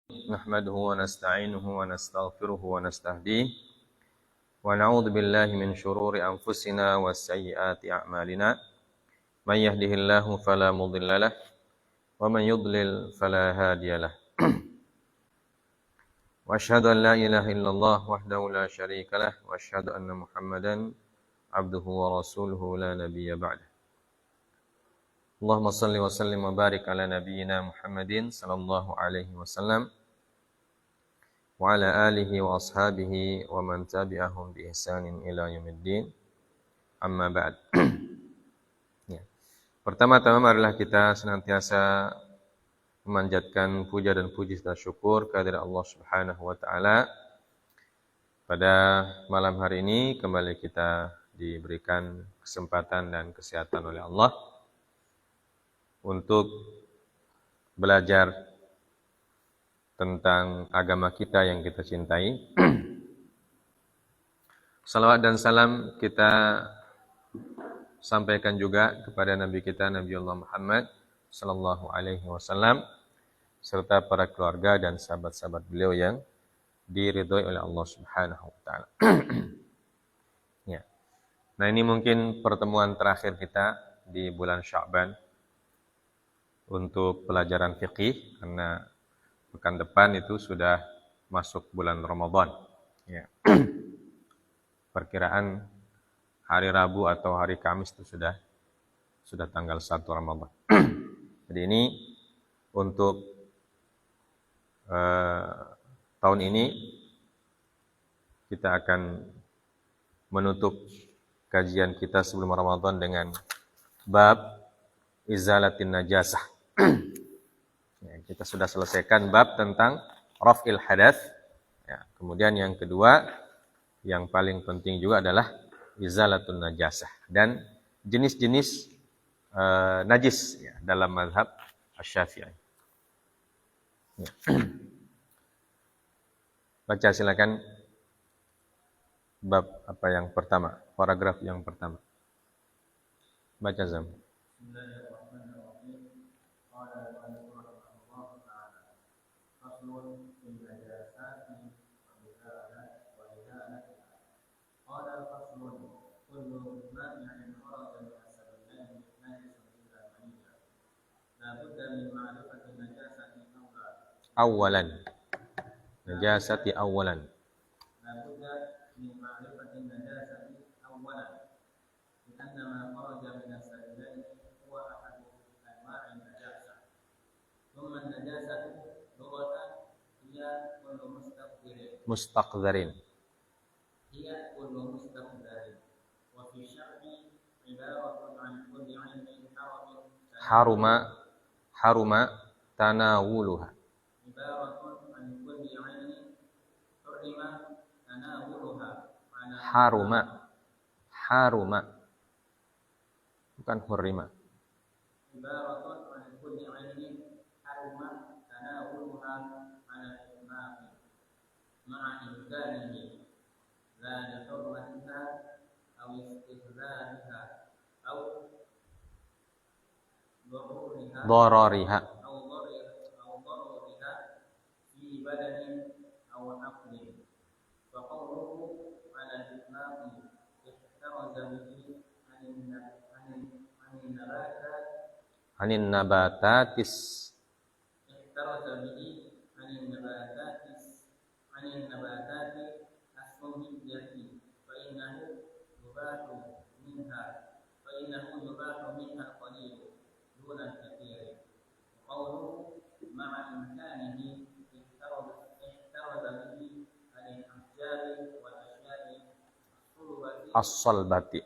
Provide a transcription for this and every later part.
نحمده ونستعينه ونستغفره ونستهديه ونعوذ بالله من شرور أنفسنا وسيئات أعمالنا من يهده الله فلا مضل له ومن يضلل فلا هادي له وأشهد أن لا إله إلا الله وحده لا شريك له وأشهد أن محمدا عبده ورسوله لا نبي بعده اللهم صل وسلم وبارك على نبينا محمد صلى الله عليه وسلم وعلى آله وأصحابه ومن تبعهم بإحسان إلى يوم الدين amma ba'd. Ya. Pertama-tama marilah kita senantiasa memanjatkan puja dan puji serta syukur kehadirat Allah Subhanahu wa taala. Pada malam hari ini kembali kita diberikan kesempatan dan kesehatan oleh Allah untuk belajar tentang agama kita yang kita cintai. Salawat dan salam kita sampaikan juga kepada Nabi kita Nabi Allah Muhammad sallallahu alaihi wasallam serta para keluarga dan sahabat-sahabat beliau yang diridhoi oleh Allah Subhanahu wa taala. Ya. Nah, ini mungkin pertemuan terakhir kita di bulan Sya'ban untuk pelajaran fikih karena pekan depan itu sudah masuk bulan Ramadan. Ya. Perkiraan hari Rabu atau hari Kamis itu sudah tanggal 1 Ramadan. Jadi ini untuk tahun ini kita akan menutup kajian kita sebelum Ramadan dengan bab izalatin najasah. Ya, kita sudah selesaikan bab tentang raf'il hadath. Ya, kemudian yang kedua yang paling penting juga adalah izalatun najasah dan jenis-jenis najis ya, dalam mazhab Asy-Syafi'i. Ya. Baca silakan bab apa yang pertama, paragraf yang pertama. Baca Zam. Awalan najasati awalan mustaqdharin haruma tanawuluha haruma bukan hurrima darariha anin nabatatis as-salbati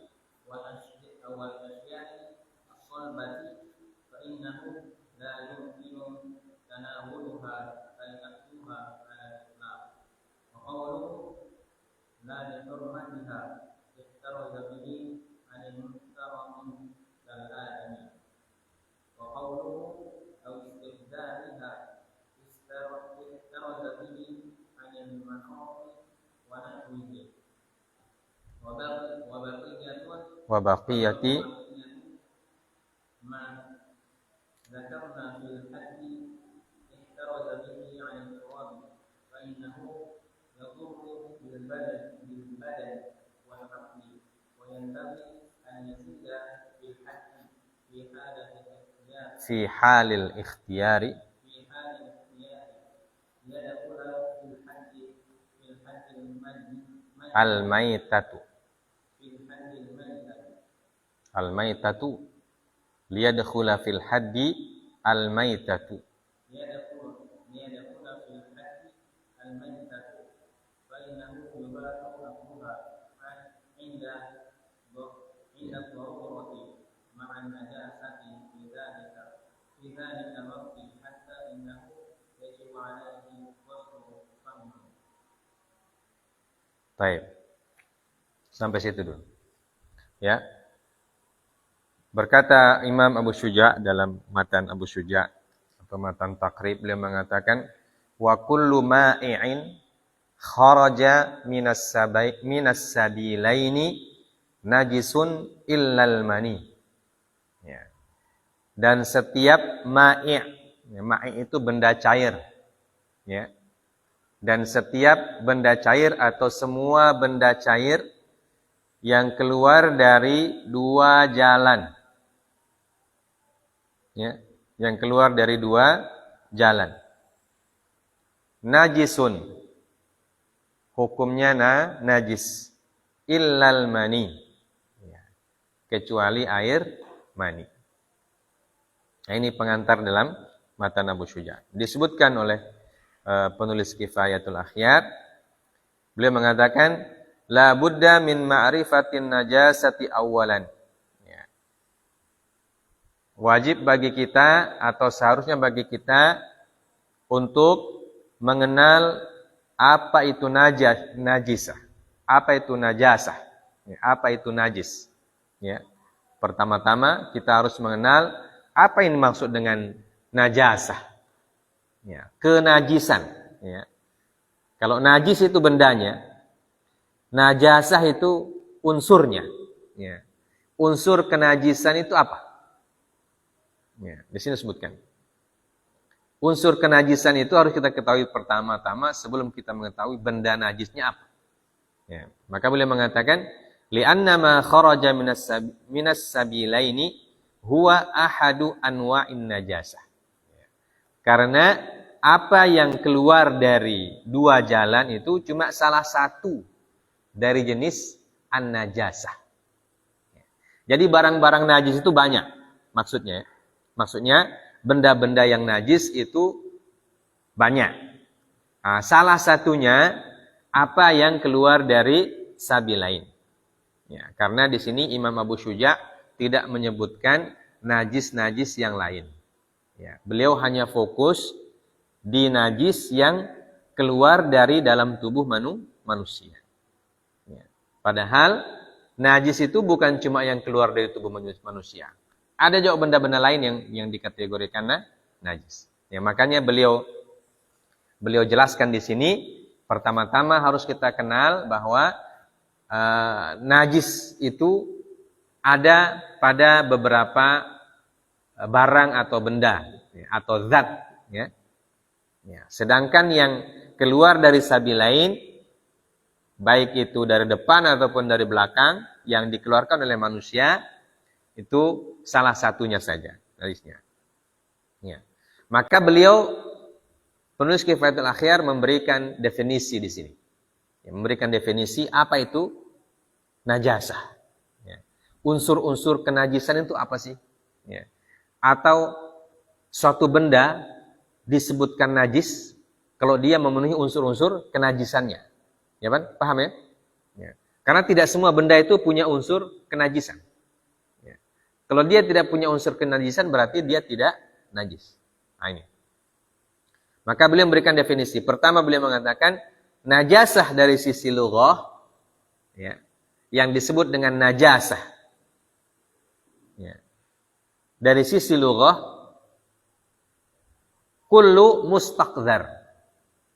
wa baqiyati فإنه يضر بالبدن والعقل وينبغي أن يزيد بالحد في حال الاختيار ليدخل في الحد الميتة الميتة ليدخل في الحد الميتة فإنه يباح أكلها عند الضرورة مع النجاسة في ذلك الوقت حتى إنه يجب عليه غسل فمه. Baik. Sampai situ dulu. Ya. Berkata Imam Abu Syuja' dalam matan Abu Syuja' atau matan Taqrib, beliau mengatakan wa kullu ma'i'in kharaja minas sabilaini najisun illal mani. Ya. Dan setiap ma'i', ya, ma'i' itu benda cair. Ya. Dan setiap benda cair atau semua benda cair yang keluar dari dua jalan. Ya, yang keluar dari dua jalan. Najisun. Hukumnya najis. Illal mani. Ya. Kecuali air mani. Nah, ini pengantar dalam matan Abu Syuja'. Disebutkan oleh penulis Kifayatul Akhyar. Beliau mengatakan la budda min ma'rifatin najasati awalan. Ya. Wajib bagi kita atau seharusnya bagi kita untuk mengenal apa itu najisah. Apa itu najasah? Ya, apa itu najis? Ya. Pertama-tama kita harus mengenal apa yang dimaksud dengan najasah. Ya, kenajisan. Ya. Kalau najis itu bendanya, najasah itu unsurnya. Ya. Unsur kenajisan itu apa? Ya, di sini disebutkan. Unsur kenajisan itu harus kita ketahui pertama-tama sebelum kita mengetahui benda najisnya apa. Ya. Maka boleh mengatakan li'anna ma kharaja minas sabilaini huwa ahadu anwa'in najasah. Ya. Karena apa yang keluar dari dua jalan itu cuma salah satu dari jenis an-najasah. Ya. Jadi barang-barang najis itu banyak maksudnya. Maksudnya benda-benda yang najis itu banyak. Nah, salah satunya apa yang keluar dari sabilain. Ya, karena di sini Imam Abu Syuja' tidak menyebutkan najis-najis yang lain. Ya, beliau hanya fokus di najis yang keluar dari dalam tubuh manusia. Ya. Padahal najis itu bukan cuma yang keluar dari tubuh manusia. Ada juga benda-benda lain yang dikategorikan najis. Ya, makanya beliau jelaskan di sini, pertama-tama harus kita kenal bahwa najis itu ada pada beberapa barang atau benda ya, atau zat. Ya. Ya. Sedangkan yang keluar dari sabilain, baik itu dari depan ataupun dari belakang, yang dikeluarkan oleh manusia, itu salah satunya saja najisnya. Ya. Maka beliau penulis Kifayatul Akhyar memberikan definisi di sini. Ya, memberikan definisi apa itu najasah. Ya. Unsur-unsur kenajisan itu apa sih? Ya. Atau suatu benda disebutkan najis kalau dia memenuhi unsur-unsur kenajisannya. Ya kan? Paham ya? Ya. Karena tidak semua benda itu punya unsur kenajisan. Kalau dia tidak punya unsur kenajisan berarti dia tidak najis. Nah ini. Maka beliau memberikan definisi. Pertama beliau mengatakan najasah dari sisi lughah ya, yang disebut dengan najasah. Ya. Dari sisi lughah kullu mustaqdzar.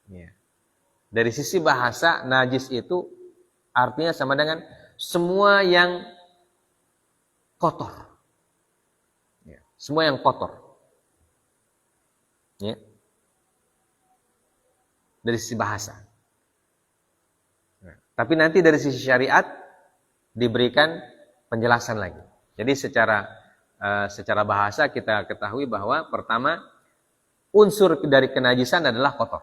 Ya. Dari sisi bahasa najis itu artinya sama dengan semua yang kotor. Semua yang kotor. Ya. dari sisi bahasa. Nah, tapi nanti dari sisi syariat diberikan penjelasan lagi. Jadi secara bahasa kita ketahui bahwa pertama unsur dari kenajisan adalah kotor.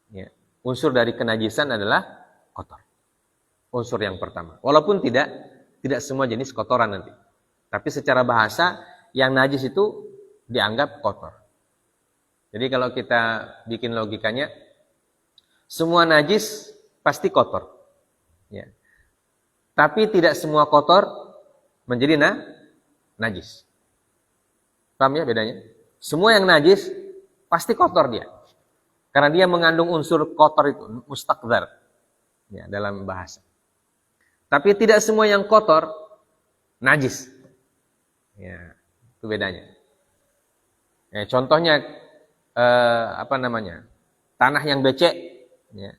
Ya, unsur dari kenajisan adalah kotor. Unsur yang pertama. Walaupun tidak semua jenis kotoran nanti. Tapi secara bahasa yang najis itu dianggap kotor. Jadi kalau kita bikin logikanya, semua najis pasti kotor. Ya. Tapi tidak semua kotor menjadi najis. Paham ya bedanya? Semua yang najis pasti kotor dia. Karena dia mengandung unsur kotor itu, mustaqdzar. Ya, dalam bahasa. Tapi tidak semua yang kotor najis. Ya, itu bedanya. Ya, contohnya tanah yang becek, ya.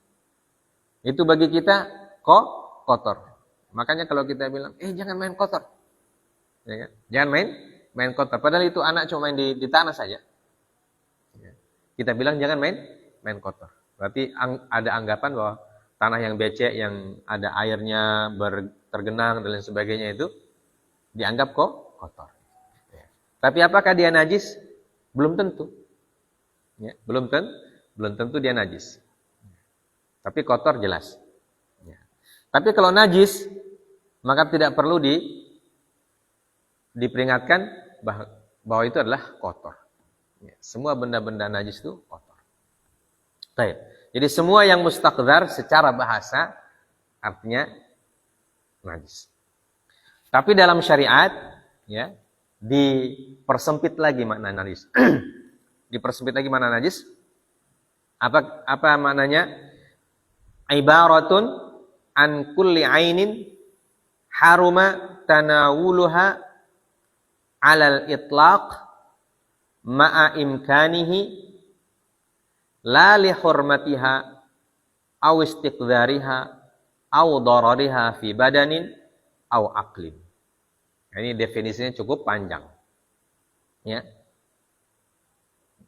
Itu bagi kita kotor. Makanya kalau kita bilang, jangan main kotor, ya kan? Jangan main kotor. Padahal itu anak cuma main di tanah saja. Ya. Kita bilang jangan main kotor. Berarti ada anggapan bahwa tanah yang becek, yang ada airnya tergenang dan lain sebagainya itu dianggap kotor. Ya. Tapi apakah dia najis? Belum tentu. Ya, belum tentu dia najis. Tapi kotor jelas. Ya. Tapi kalau najis, maka tidak perlu diperingatkan bahwa itu adalah kotor. Ya, semua benda-benda najis itu kotor. Baik. Jadi semua yang mustaqdzar secara bahasa artinya najis. Tapi dalam syariat, ya, dipersempit lagi makna najis. Dipersempit lagi makna najis. Apa maknanya? Ibaratun an kulli ainin haruma tanawuluha alal itlaq ma'a imkanihi la li hurmatiha aw istiqdariha aw darariha fi badanin aw aqlin. Ini definisinya cukup panjang. Ya.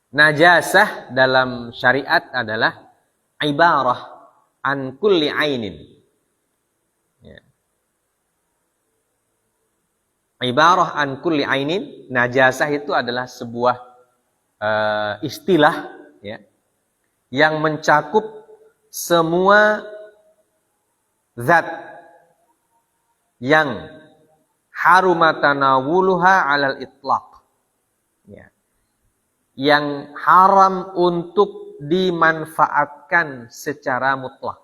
Najasah dalam syariat adalah ibarah an kulli ainin. Ya. Ibarah an kulli ainin, najasah itu adalah sebuah istilah, ya, yang mencakup semua zat yang harumatanawuluha alal itlaq. Ya. Yang haram untuk dimanfaatkan secara mutlak.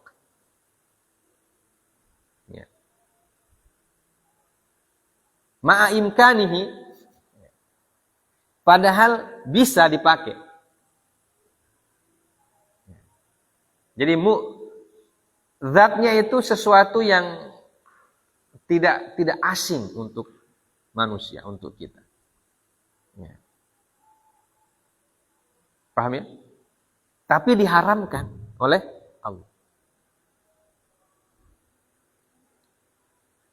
Ya. Ma'a imkanihi, padahal bisa dipakai. Jadi zatnya itu sesuatu yang tidak asing untuk manusia, untuk kita. Ya. Paham ya? Tapi diharamkan oleh Allah.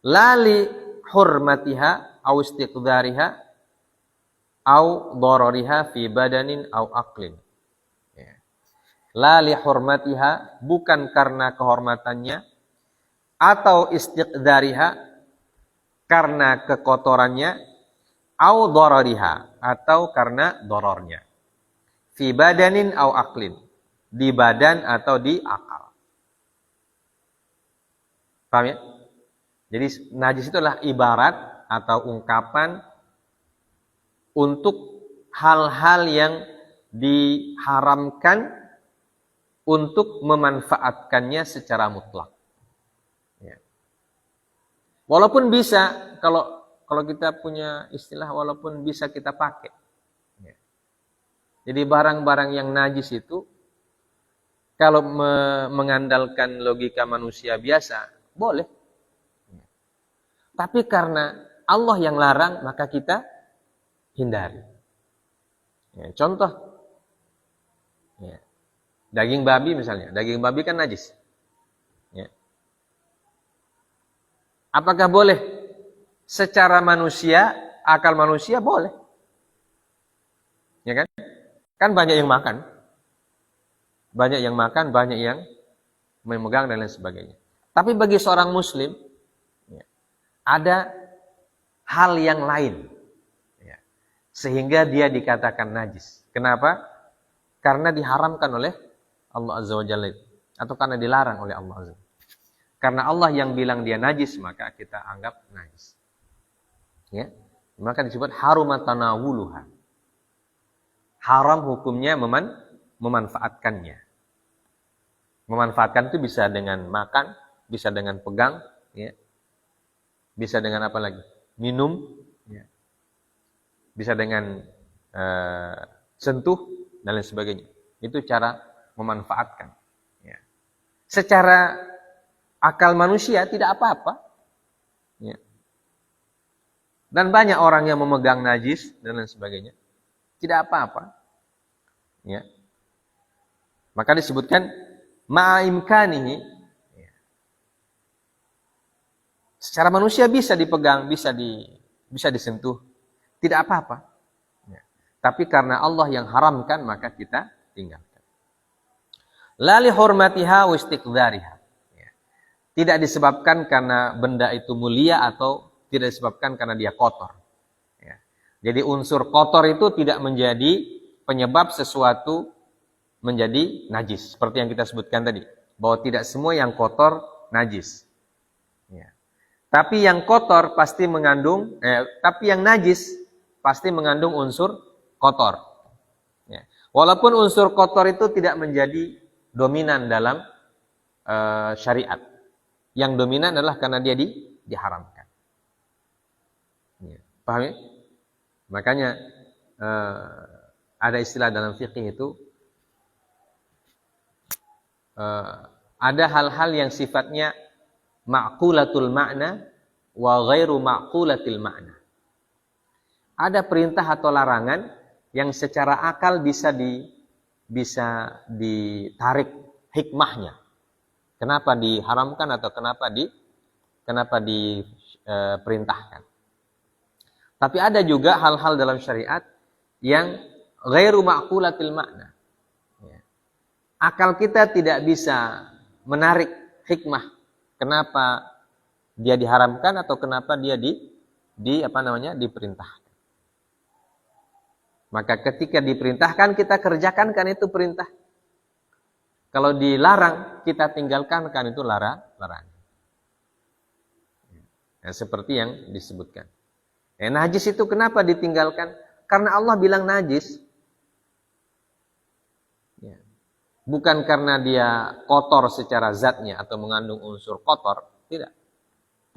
La li hurmatiha aw istiqdariha aw darariha fi badanin aw aqlin. Ya. La li hurmatiha, bukan karena kehormatannya, atau istiqdariha karena kekotorannya, aw darariha atau karena dorornya. Fi badanin au aqlin, di badan atau di akal. Paham ya? Jadi najis itu adalah ibarat atau ungkapan untuk hal-hal yang diharamkan untuk memanfaatkannya secara mutlak. Ya. Walaupun bisa, kalau kita punya istilah, walaupun bisa kita pakai. Jadi barang-barang yang najis itu, kalau mengandalkan logika manusia biasa, boleh. Tapi karena Allah yang larang, maka kita hindari. Ya, contoh, ya, daging babi misalnya. Daging babi kan najis. Ya. Apakah boleh? Secara manusia, akal manusia boleh. Ya kan? Kan banyak yang makan. Banyak yang makan, banyak yang memegang dan lain sebagainya. Tapi bagi seorang muslim ya, ada hal yang lain ya, sehingga dia dikatakan najis. Kenapa? Karena diharamkan oleh Allah Azza wa Jalla atau karena dilarang oleh Allah Azza. Karena Allah yang bilang dia najis, maka kita anggap najis. Ya. Maka disebut harumatanawuluha. Haram hukumnya memanfaatkannya. Memanfaatkan itu bisa dengan makan, bisa dengan pegang, ya. Bisa dengan apa lagi? Minum, ya. Bisa dengan sentuh dan lain sebagainya. Itu cara memanfaatkan. Ya. Secara akal manusia tidak apa-apa. Ya. Dan banyak orang yang memegang najis dan lain sebagainya. Tidak apa-apa. Ya. Maka disebutkan ma'imkanihi. Ya. Secara manusia bisa dipegang, bisa disentuh. Tidak apa-apa. Ya. Tapi karena Allah yang haramkan, maka kita tinggalkan. La li hurmatiha wa istiqdariha. Ya. Tidak disebabkan karena benda itu mulia atau tidak disebabkan karena dia kotor. Ya. Jadi unsur kotor itu tidak menjadi penyebab sesuatu menjadi najis. Seperti yang kita sebutkan tadi. Bahwa tidak semua yang kotor najis. Ya. Tapi yang kotor pasti mengandung, tapi yang najis pasti mengandung unsur kotor. Ya. Walaupun unsur kotor itu tidak menjadi dominan dalam syariat. Yang dominan adalah karena dia diharamkan. Ya. Paham ya? Makanya ada istilah dalam fikih itu ada hal-hal yang sifatnya ma'qulatul ma'na wa ghairu ma'qulatil ma'na. Ada perintah atau larangan yang secara akal bisa ditarik hikmahnya. Kenapa diharamkan atau kenapa diperintahkan. Tapi ada juga hal-hal dalam syariat yang ghairu ma'qulatil makna. Ya. Akal kita tidak bisa menarik hikmah kenapa dia diharamkan atau kenapa dia diperintahkan. Maka ketika diperintahkan kita kerjakan kan itu perintah. Kalau dilarang kita tinggalkan kan itu larangan. Ya, seperti yang disebutkan. Najis itu kenapa ditinggalkan? Karena Allah bilang najis. Ya. Bukan karena dia kotor secara zatnya atau mengandung unsur kotor. Tidak.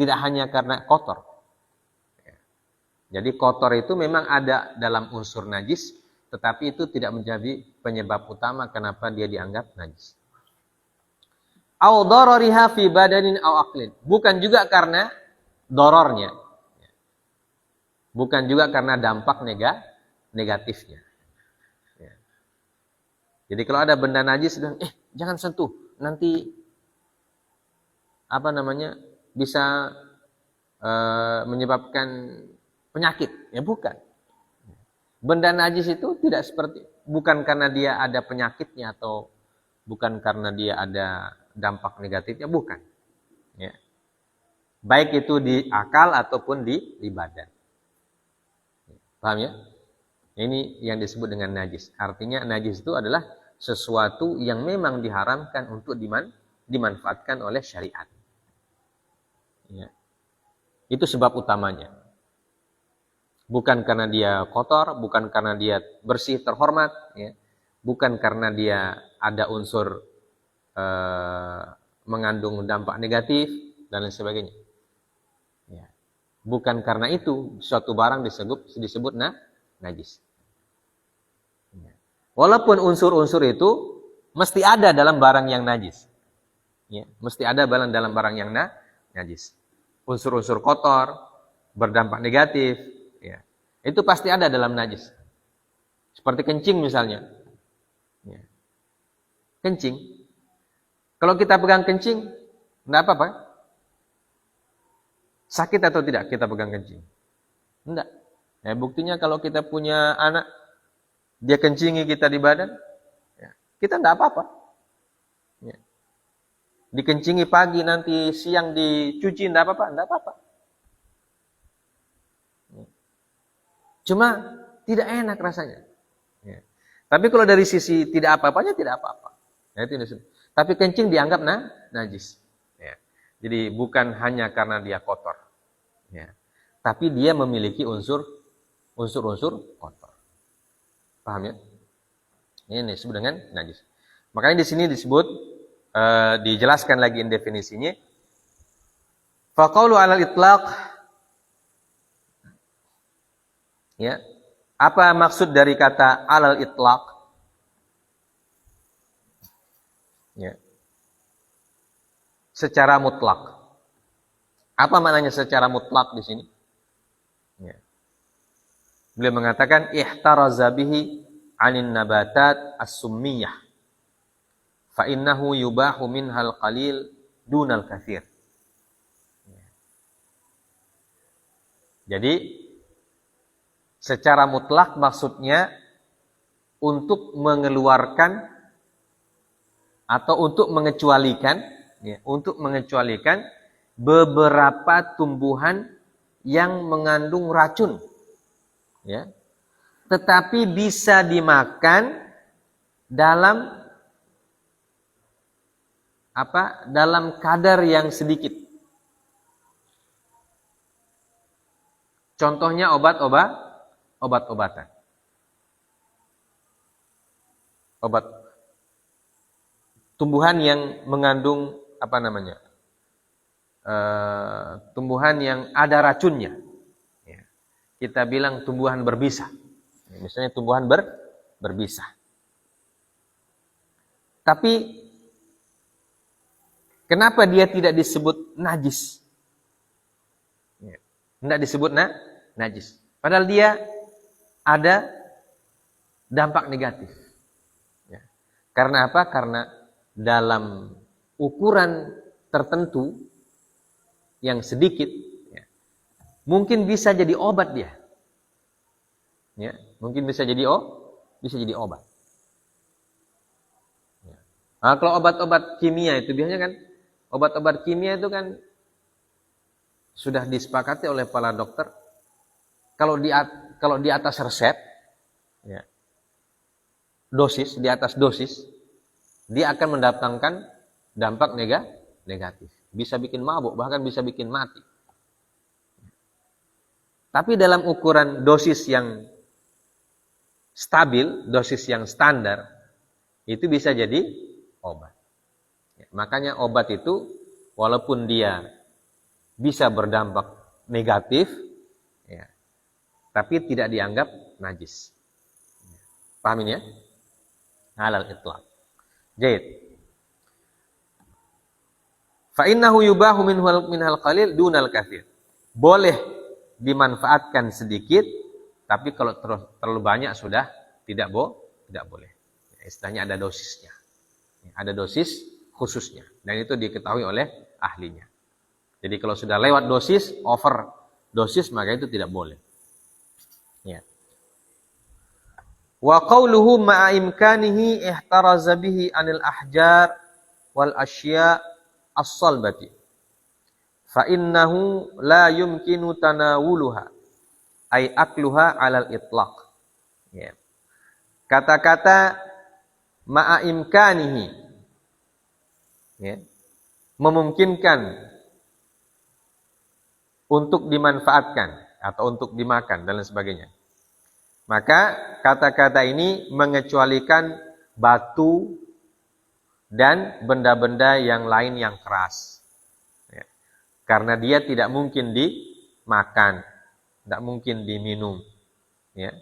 Tidak hanya karena kotor. Ya. Jadi kotor itu memang ada dalam unsur najis. Tetapi itu tidak menjadi penyebab utama kenapa dia dianggap najis. Au darariha fi badanin au aqlin. Bukan juga karena dorornya. Bukan juga karena dampak negatifnya. Ya. Jadi kalau ada benda najis, jangan sentuh, nanti bisa menyebabkan penyakit. Ya bukan. Benda najis itu bukan karena dia ada penyakitnya atau bukan karena dia ada dampak negatifnya, bukan. Ya. Baik itu di akal ataupun di badan. Paham ya? Ini yang disebut dengan najis. Artinya najis itu adalah sesuatu yang memang diharamkan untuk dimanfaatkan oleh syariat. Ya. Itu sebab utamanya. Bukan karena dia kotor, bukan karena dia bersih, terhormat. Ya. Bukan karena dia ada unsur mengandung dampak negatif, dan lain sebagainya. Bukan karena itu suatu barang disebut najis. Walaupun unsur-unsur itu mesti ada dalam barang yang najis. Ya, mesti ada dalam barang yang najis. Unsur-unsur kotor, berdampak negatif, ya. Itu pasti ada dalam najis. Seperti kencing misalnya. Ya. Kencing. Kalau kita pegang kencing, enggak apa-apa. Sakit atau tidak kita pegang kencing? Enggak. Ya, buktinya kalau kita punya anak, dia kencingi kita di badan, ya, kita enggak apa-apa. Dikencingi pagi, nanti siang dicuci, enggak apa-apa, enggak apa-apa. Cuma tidak enak rasanya. Ya. Tapi kalau dari sisi tidak apa-apanya, tidak apa-apa. Ya, itu disebut. Tapi kencing dianggap najis. Ya. Jadi bukan hanya karena dia kotor. Ya. Tapi dia memiliki unsur-unsur kotor. Paham ya? Ini disebut dengan najis. Makanya di sini disebut, dijelaskan lagi definisinya. Faqaulu 'alal itlaq. Ya. Apa maksud dari kata 'alal itlaq? Ya. Secara mutlak. Apa maknanya secara mutlak di sini? Ya. Beliau mengatakan ihtaraza bihi 'anin nabatat as-summiyah. Fa innahu yubahu minhal qalil dunal katsir. Ya. Jadi secara mutlak maksudnya untuk mengeluarkan atau untuk mengecualikan, ya, untuk mengecualikan beberapa tumbuhan yang mengandung racun, ya, tetapi bisa dimakan dalam dalam kadar yang sedikit. Contohnya obat-obatan. Tumbuhan yang mengandung tumbuhan yang ada racunnya. Ya. Kita bilang tumbuhan berbisa. Ya, misalnya tumbuhan berbisa. Tapi kenapa dia tidak disebut najis? Ya. Tidak disebut najis. Padahal dia ada dampak negatif. Ya. Karena apa? Karena dalam ukuran tertentu yang sedikit, ya, mungkin bisa jadi obat dia. Ya, mungkin bisa jadi obat. Ya. Nah, kalau obat-obat kimia itu biasanya kan, obat-obat kimia itu kan sudah disepakati oleh para dokter. Kalau di atas resep, ya, dosis, di atas dosis, dia akan mendatangkan dampak negatif. Bisa bikin mabuk, bahkan bisa bikin mati. Tapi dalam ukuran dosis yang stabil, dosis yang standar, itu bisa jadi obat. Ya, makanya obat itu, walaupun dia bisa berdampak negatif, ya, tapi tidak dianggap najis. Pahamin ya? Halal itlaq. Jaid. Fa innahu yubahu minhal qalil dunal katsir. Boleh dimanfaatkan sedikit, tapi kalau terlalu banyak sudah tidak boleh. Istilahnya ada dosisnya. Ada dosis khususnya, dan itu diketahui oleh ahlinya. Jadi kalau sudah lewat dosis, over dosis, maka itu tidak boleh. Ya. Wa qawluhu ma'a imkanihi ihtaraza bihi 'anil ahjar wal asya' as-salbati. Fa innahu la yumkinu tanawuluha ay akluha 'alal itlaq. Ya. Kata-kata ma'a imkanihi, ya, memungkinkan untuk dimanfaatkan atau untuk dimakan dan lain sebagainya. Maka kata-kata ini mengecualikan batu dan benda-benda yang lain yang keras. Ya. Karena dia tidak mungkin dimakan, tidak mungkin diminum. Ya.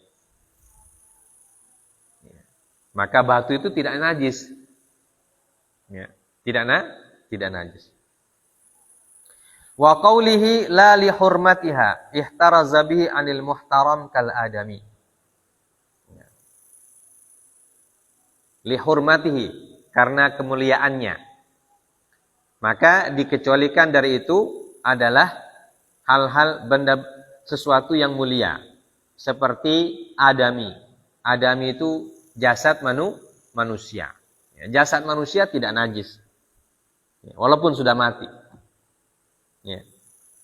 Ya. Maka batu itu tidak najis. Ya. Tidak najis. Wa qawlihi la li hurmatiha ihtaraza bihi 'anil muhtaram kal adami. Ya. Li hurmatihi, karena kemuliaannya. Maka dikecualikan dari itu adalah hal-hal benda sesuatu yang mulia. Seperti adami. Adami itu jasad manusia. Ya, jasad manusia tidak najis. Ya, walaupun sudah mati. Ya.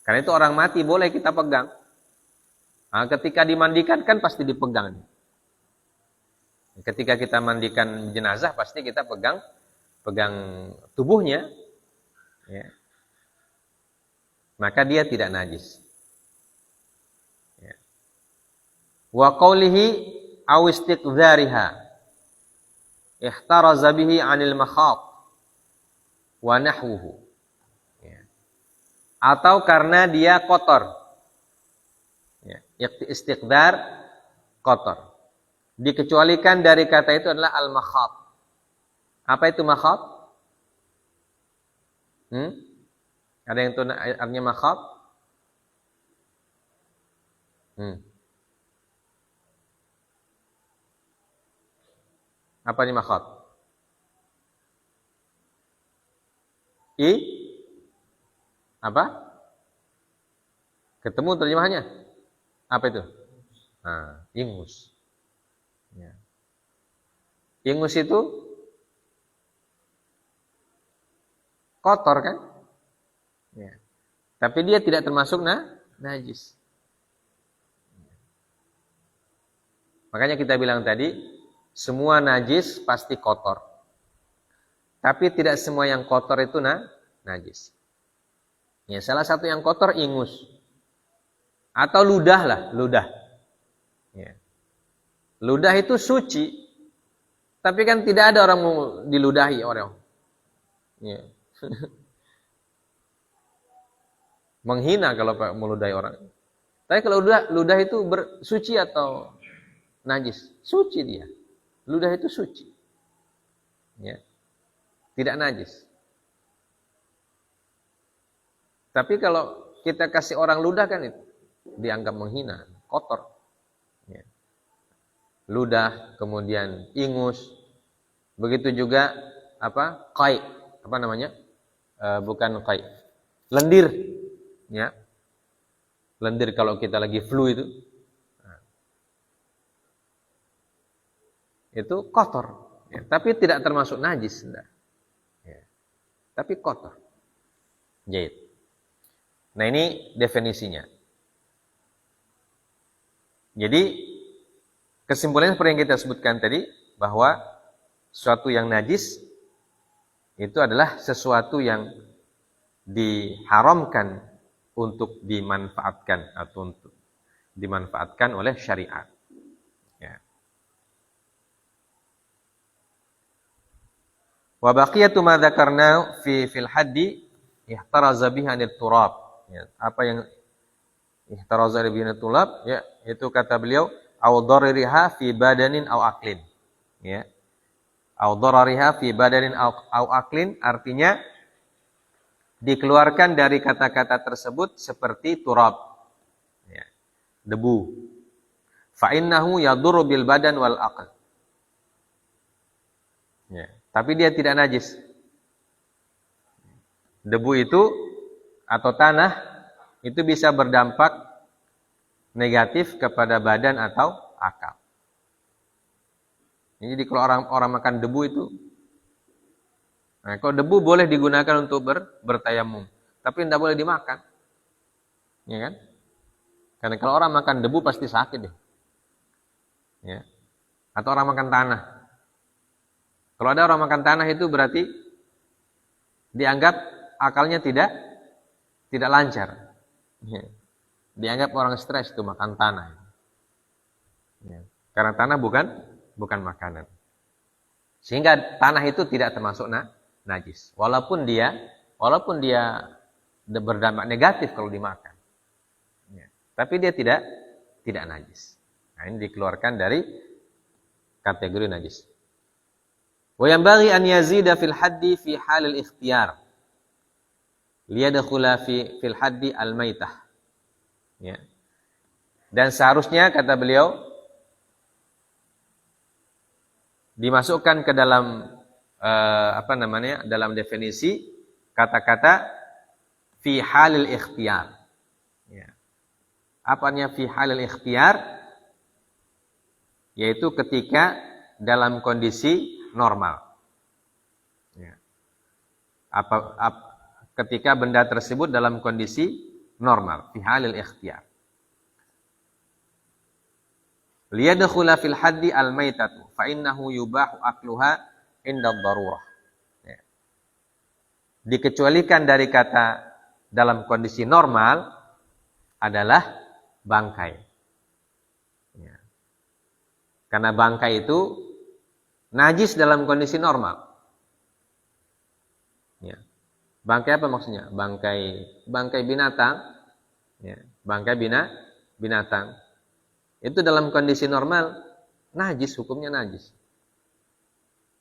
Karena itu orang mati boleh kita pegang. Nah, ketika dimandikan kan pasti dipegang. Ketika kita mandikan jenazah pasti kita pegang tubuhnya. Ya. Maka dia tidak najis. Ya. Wa qawlihi aw istiqdhariha ihtaraza bihi 'anil makhat wa nahwuhu. Ya. Atau karena dia kotor. Ya. Istiqdar kotor. Dikecualikan dari kata itu adalah al-makhat. Apa itu makhat? Ada yang tahu artinya makhat? Apa ini makhat? Apa? Ketemu terjemahannya? Apa itu? Ingus. Ya. Ingus itu kotor kan? Ya. Tapi dia tidak termasuk najis. Makanya kita bilang tadi, semua najis pasti kotor. Tapi tidak semua yang kotor itu najis. Ya, salah satu yang kotor ingus. Atau ludah lah, ludah. Ya. Ludah itu suci. Tapi kan tidak ada orang mau diludahi orang. Ya. Menghina kalau meludahi orang. Tapi kalau ludah itu suci atau najis? Suci dia. Ludah itu suci. Ya. Tidak najis. Tapi kalau kita kasih orang ludah kan itu dianggap menghina, kotor. Ya. Ludah, kemudian ingus. Begitu juga qai, apa namanya? Bukan qai. Lendir. Ya. Lendir kalau kita lagi flu itu. Itu kotor. Ya, tapi tidak termasuk najis. Ya. Tapi kotor. Jahit. Nah ini definisinya. Jadi kesimpulannya seperti yang kita sebutkan tadi, bahwa sesuatu yang najis itu adalah sesuatu yang diharamkan untuk dimanfaatkan atau untuk dimanfaatkan oleh syariat. Ya. Wa baqiyatu ma dzakarna fil haddi ihtaraza bihi 'anil turab. Ya, apa yang ihtaraza bihi 'anil turab, ya, itu kata beliau au darariha fi badanin au aqlin. Ya. Au darariha fi badanin au aqlin artinya dikeluarkan dari kata-kata tersebut seperti turab. Ya. Debu. Fa innahu yadurru bil badan wal aql. Ya. Tapi dia tidak najis. Debu itu atau tanah itu bisa berdampak negatif kepada badan atau akal. Jadi kalau orang makan debu itu, nah, kalau debu boleh digunakan untuk bertayamum, tapi tidak boleh dimakan. Ya kan? Karena kalau orang makan debu pasti sakit deh. Ya. Atau orang makan tanah. Kalau ada orang makan tanah itu berarti dianggap akalnya tidak lancar. Ya. Dianggap orang stres itu makan tanah. Ya. Karena tanah bukan makanan. Sehingga tanah itu tidak termasuk najis. Walaupun dia berdampak negatif kalau dimakan. Ya. Tapi dia tidak najis. Nah, ini dikeluarkan dari kategori najis. Wa yanbaghi an yazida fil haddi fi halil ikhtiyar. Liyadkhula fil haddi al-maitah. Ya. Dan seharusnya kata beliau dimasukkan ke dalam dalam definisi kata-kata fi halil ikhtiyar. Ya. Apanya fi halil ikhtiyar? Yaitu ketika dalam kondisi normal. Ya. ketika benda tersebut dalam kondisi normal, fi halil ikhtiyar. Liyadkhula fil haddi al-maitatu fa innahu yubahu akluha inda darurah. Ya. Dikecualikan dari kata dalam kondisi normal adalah bangkai. Ya. Karena bangkai itu najis dalam kondisi normal. Ya. Bangkai apa maksudnya? Bangkai binatang. Ya. Bangkai binatang. Itu dalam kondisi normal najis, hukumnya najis.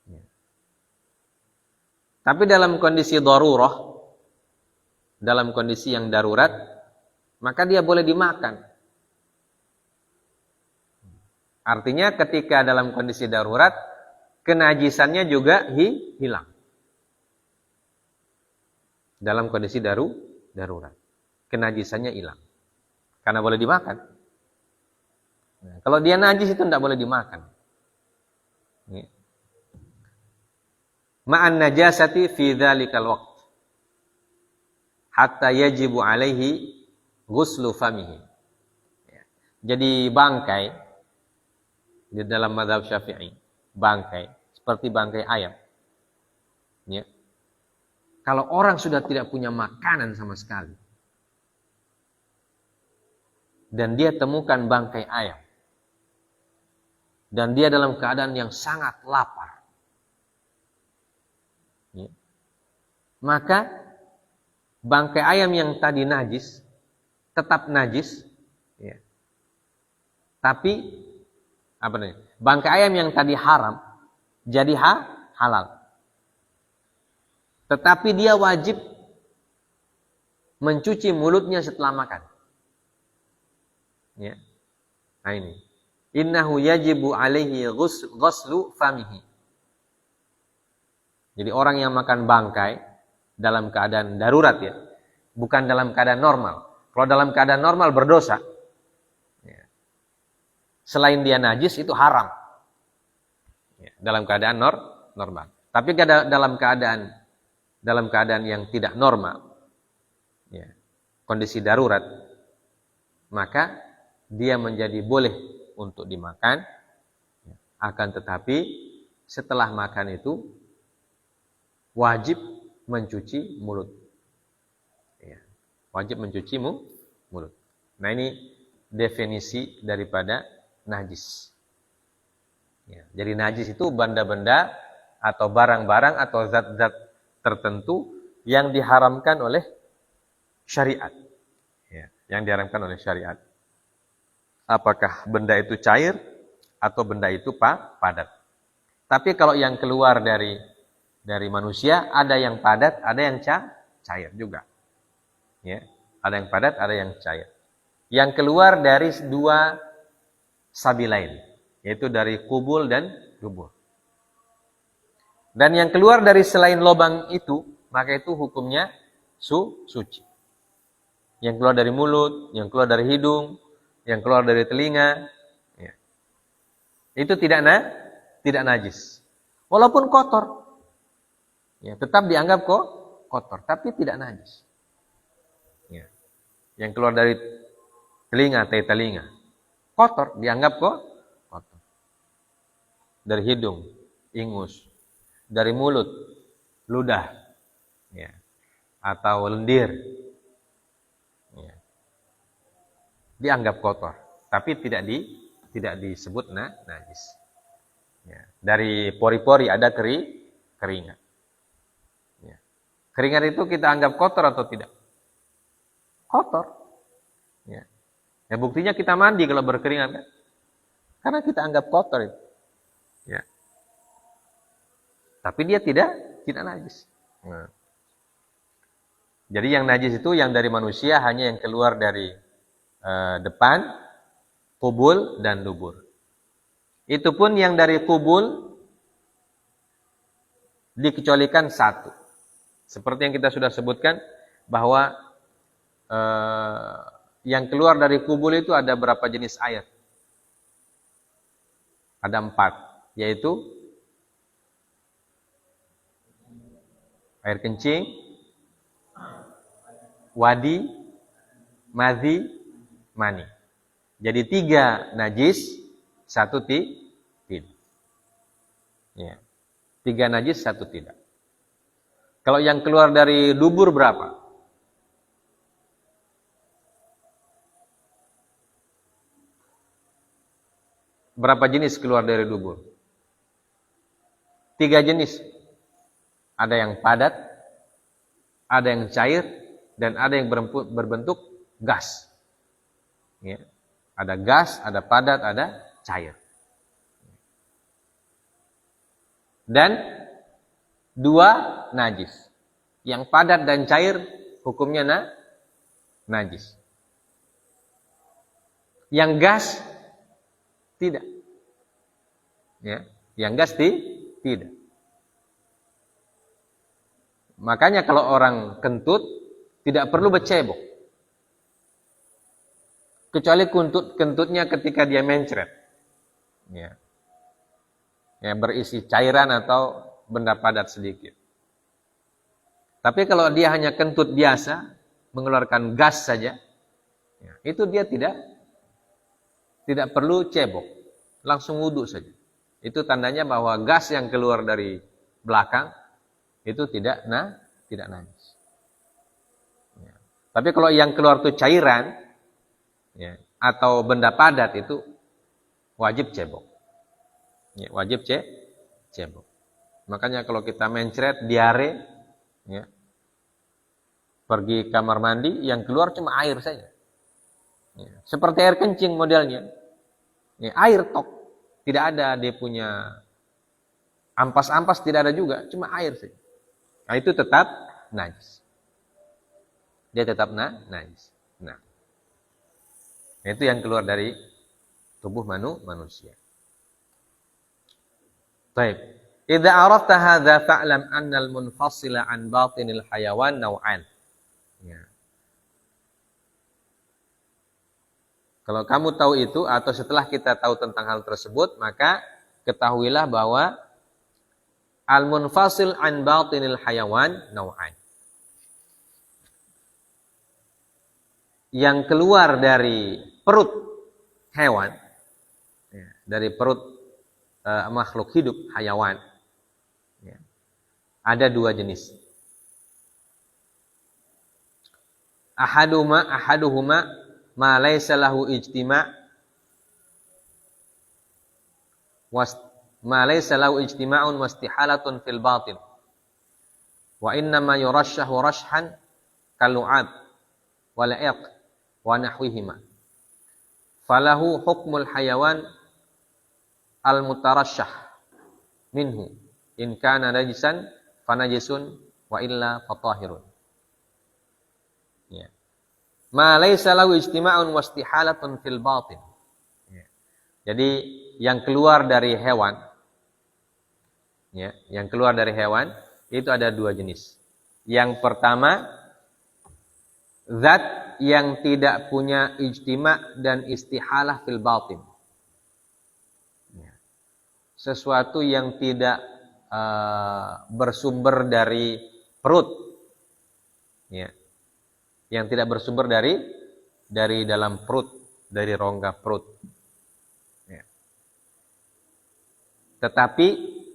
Ya. Tapi dalam kondisi darurah, dalam kondisi yang darurat, maka dia boleh dimakan. Artinya ketika dalam kondisi darurat, kenajisannya juga hilang. Dalam kondisi darurat, kenajisannya hilang. Karena boleh dimakan. Nah, kalau dia najis itu tidak boleh dimakan. Ma'an najasati fi dzalikal waqt hatta yajibu alaihi ghuslu famihi. Jadi bangkai di dalam mazhab Syafi'i, bangkai seperti bangkai ayam. Ya. Kalau orang sudah tidak punya makanan sama sekali dan dia temukan bangkai ayam, dan dia dalam keadaan yang sangat lapar, ya, maka bangkai ayam yang tadi najis tetap najis, ya. Tapi bangkai ayam yang tadi haram jadi halal. Tetapi dia wajib mencuci mulutnya setelah makan. Ya. Nah ini. Innahu yajibu alaihi ghuslu famihi. Jadi orang yang makan bangkai dalam keadaan darurat, ya, bukan dalam keadaan normal. Kalau dalam keadaan normal berdosa. Ya. Selain dia najis itu haram. Ya, dalam keadaan normal. Tapi dalam keadaan yang tidak normal, ya, kondisi darurat, maka dia menjadi boleh untuk dimakan, akan tetapi setelah makan itu wajib mencuci mulut. Ya, wajib mencuci mulut. Nah ini definisi daripada najis. Ya, jadi najis itu benda-benda atau barang-barang atau zat-zat tertentu yang diharamkan oleh syariat. Ya, yang diharamkan oleh syariat. Apakah benda itu cair atau benda itu padat. Tapi kalau yang keluar dari manusia ada yang padat, ada yang cair juga. Ya, ada yang padat, ada yang cair. Yang keluar dari dua sabilain, yaitu dari kubul dan dubur. Dan yang keluar dari selain lubang itu, maka itu hukumnya suci. Yang keluar dari mulut, yang keluar dari hidung, yang keluar dari telinga, ya, itu tidak najis. Walaupun kotor, ya, tetap dianggap kotor, tapi tidak najis. Ya. Yang keluar dari telinga, kotor, dianggap kotor. Dari hidung, ingus, dari mulut, ludah, ya, atau lendir, ya, dianggap kotor, tapi tidak disebut najis. Ya. Dari pori-pori ada keringat. Ya. Keringat itu kita anggap kotor atau tidak? Kotor. Ya. Ya, buktinya kita mandi kalau berkeringat, kan? Karena kita anggap kotor itu. Ya. Tapi dia tidak najis. Nah. Jadi yang najis itu yang dari manusia hanya yang keluar dari depan, kubul dan dubur. Itu pun yang dari kubul dikecualikan satu. Seperti yang kita sudah sebutkan bahwa yang keluar dari kubul itu ada berapa jenis air? Ada 4, yaitu air kencing, wadi, madhi, mani. Jadi 3 najis, 1 tidak. Ya. 3 najis, 1 tidak. Kalau yang keluar dari dubur berapa? Berapa jenis keluar dari dubur? 3 jenis. Ada yang padat, ada yang cair, dan ada yang berbentuk gas. Ya. Ada gas, ada padat, ada cair. Dan 2 najis. Yang padat dan cair hukumnya najis. Yang gas tidak. Ya, yang gas tidak. Makanya kalau orang kentut tidak perlu bercebok. Kecuali kentutnya ketika dia mencret. Ya. Ya, berisi cairan atau benda padat sedikit. Tapi kalau dia hanya kentut biasa, mengeluarkan gas saja, ya, itu dia tidak perlu cebok. Langsung wudhu saja. Itu tandanya bahwa gas yang keluar dari belakang itu tidak najis. Ya. Tapi kalau yang keluar itu cairan, ya, atau benda padat itu wajib cebok. Ya, wajib cebok. Makanya kalau kita mencret diare, ya, pergi kamar mandi, yang keluar cuma air saja. Ya, seperti air kencing modelnya. Ya, air tok. Tidak ada dia punya ampas-ampas, tidak ada juga, cuma air saja. Nah, itu tetap najis. Dia tetap najis. Nah, itu yang keluar dari tubuh manusia. Baik. Idza arafta hadza fa'lam anna al-munfasila an batinil hayawan naw'an. Ya. Kalau kamu tahu itu, atau setelah kita tahu tentang hal tersebut, maka ketahuilah bahwa al-munfasil an batinil hayawan naw'an. Yang keluar dari perut hewan, ya, dari perut makhluk hidup, hayawan, ya, ada 2 jenis. Ahaduhuma ma laysa lahu ijtima' ma laysa lahu ijtima'un wastihalatun fil batin wa inna ma yurashahu rashhan kalu'ab wala'iq wa nahwihima falahu hukmul hayawan al mutarashah minhu in kana najisan fanajisun wa illa fatahirun. Ya. Ma laysa lahu ijtima'un wastihalatun fil batin. Ya. Jadi yang keluar dari hewan, ya, yang keluar dari hewan itu ada 2 jenis. Yang pertama, zat yang tidak punya ijtima' dan istihalah fil batin. Ya. Sesuatu yang tidak bersumber dari perut. Ya. Yang tidak bersumber dari dalam perut, dari rongga perut. Ya. Tetapi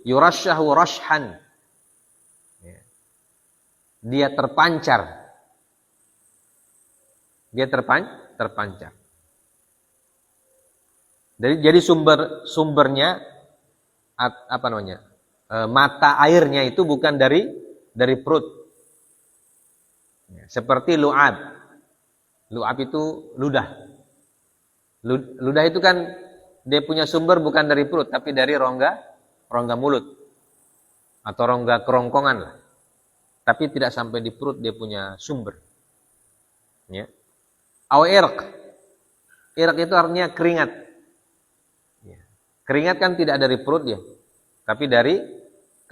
yurashahu rashhan. Ya. Dia terpancar. Dia terpancar. Jadi sumbernya apa namanya? Mata airnya itu bukan dari perut. Seperti lu'ab. Lu'ab itu ludah. Ludah itu kan dia punya sumber bukan dari perut, tapi dari rongga mulut. Atau rongga kerongkongan lah. Tapi tidak sampai di perut dia punya sumber. Ya. Aw irq. Irq itu artinya keringat. Ya. Keringat kan tidak dari perut dia, tapi dari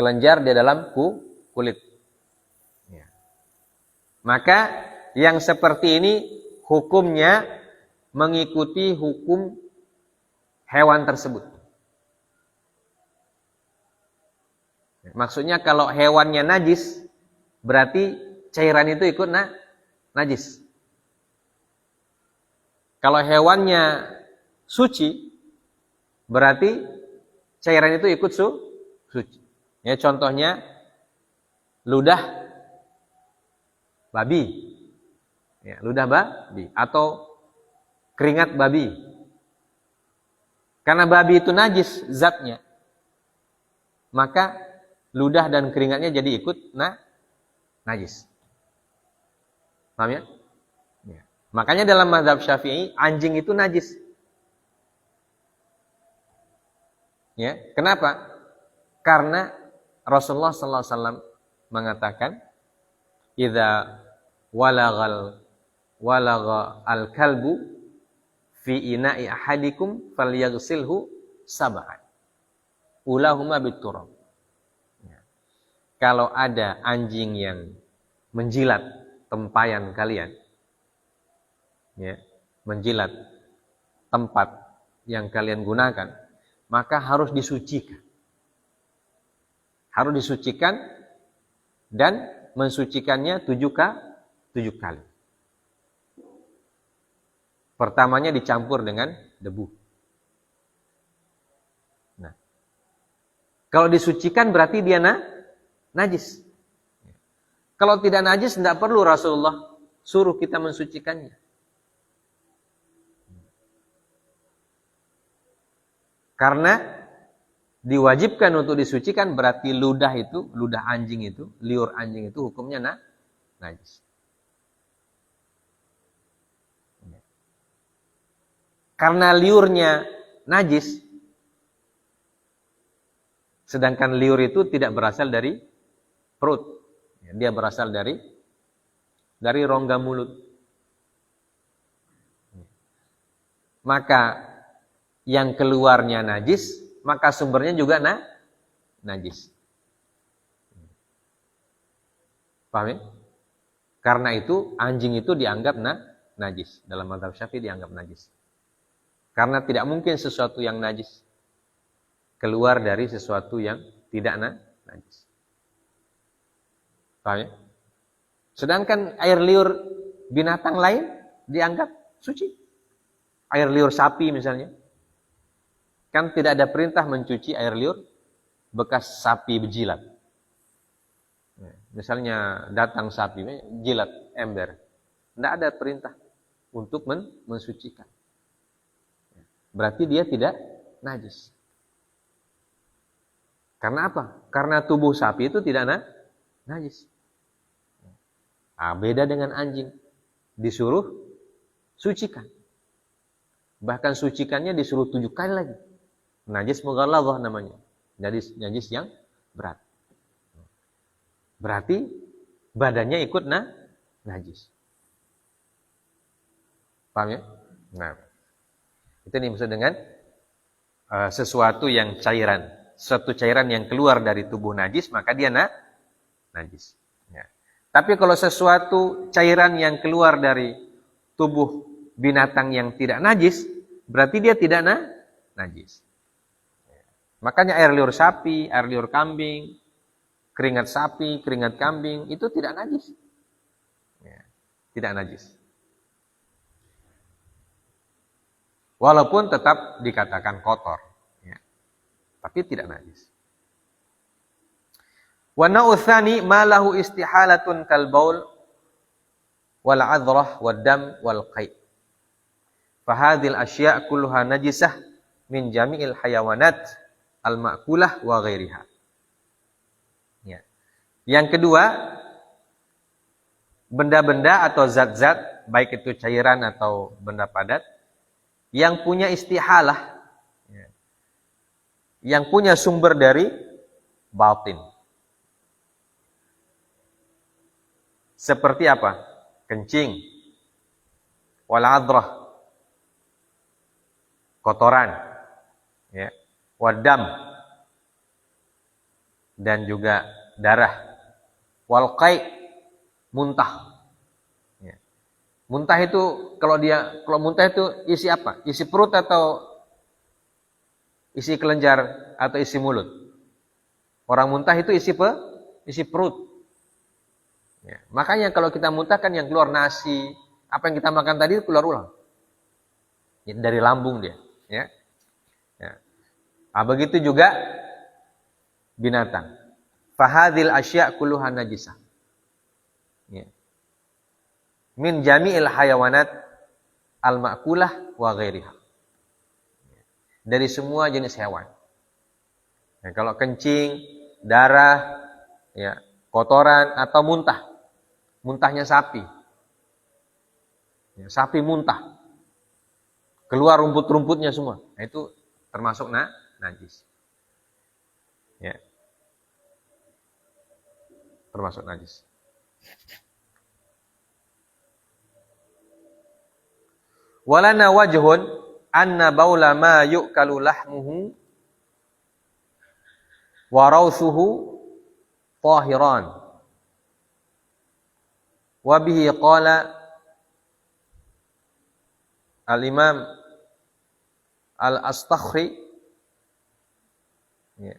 kelenjar di dalam kulit. Maka yang seperti ini hukumnya mengikuti hukum hewan tersebut. Maksudnya kalau hewannya najis, berarti cairan itu ikut najis. Kalau hewannya suci, berarti cairan itu ikut suci. Ya, contohnya ludah babi. Ya, ludah babi atau keringat babi. Karena babi itu najis zatnya, maka ludah dan keringatnya jadi ikut najis. Paham ya? Ya. Makanya dalam mazhab Syafi'i anjing itu najis. Ya, kenapa? Karena Rasulullah sallallahu alaihi wasallam mengatakan, "Idza walagha al-kalbu fi ina'i ahadikum falyaghsilhu sab'an. Ulahuma biturab." Ya. Kalau ada anjing yang menjilat tempayan kalian, ya, menjilat tempat yang kalian gunakan, maka harus disucikan. Harus disucikan dan mensucikannya 7 kali. Pertamanya dicampur dengan debu. Nah, kalau disucikan berarti dia najis. Kalau tidak najis, tidak perlu Rasulullah suruh kita mensucikannya. Karena diwajibkan untuk disucikan berarti ludah anjing itu, liur anjing itu hukumnya najis. Karena liurnya najis, sedangkan liur itu tidak berasal dari perut. Dia berasal dari rongga mulut. Maka yang keluarnya najis, maka sumbernya juga najis. Paham ya? Karena itu anjing itu dianggap najis. Dalam mazhab Syafi'i dianggap najis. Karena tidak mungkin sesuatu yang najis keluar dari sesuatu yang tidak najis. Paham ya? Sedangkan air liur binatang lain dianggap suci. Air liur sapi misalnya. Kan tidak ada perintah mencuci air liur bekas sapi berjilat. Misalnya datang sapi, jilat ember. Tidak ada perintah untuk mensucikan. Berarti dia tidak najis. Karena apa? Karena tubuh sapi itu tidak najis. Beda dengan anjing. Disuruh sucikan. Bahkan sucikannya disuruh 7 kali lagi. Najis mughalladhah namanya. Najis yang berat. Berarti badannya ikut najis. Paham ya? Nah, itu dimaksud dengan sesuatu yang cairan. Suatu cairan yang keluar dari tubuh najis, maka dia najis. Ya. Tapi kalau sesuatu cairan yang keluar dari tubuh binatang yang tidak najis, berarti dia tidak najis. Ya. Makanya air liur sapi, air liur kambing, keringat sapi, keringat kambing, itu tidak najis. Ya. Tidak najis. Walaupun tetap dikatakan kotor. Ya. Tapi tidak najis. Wa na'uthani ma lahu istihalatun kal baul wal 'adhrah wad dam wal qai'. Fa hadhil asya' kulluha najisah min jami'il hayawanat al ma'kulah wa ghairiha. Ya. Yang kedua, benda-benda atau zat-zat baik itu cairan atau benda padat yang punya istihalah, ya, yang punya sumber dari batin. Seperti apa? Kencing, wal adrah, kotoran, ya, wadam, dan juga darah, wal qai', muntah. Ya. Muntah itu kalau muntah itu isi apa? Isi perut atau isi kelenjar atau isi mulut? Orang muntah itu isi perut. Ya. Makanya kalau kita muntahkan yang keluar nasi, apa yang kita makan tadi keluar ulang. Ya, dari lambung dia. Ya. Ya. Begitu juga binatang. Fahadil asya' kulluha najisah. Ya. Min jami'il hayawanat al-ma'kulah wa ghairiha. Dari semua jenis hewan. Ya, kalau kencing, darah, ya, kotoran atau muntahnya sapi. Ya, sapi muntah. Keluar rumput-rumputnya semua. Nah, itu termasuk najis. Ya. Termasuk najis. Walana wajhun anna baula ma yu'kalu lahmuhu wa rawsuhu tahiran. Wa bihi qala al-Imam al-Astakhri ya,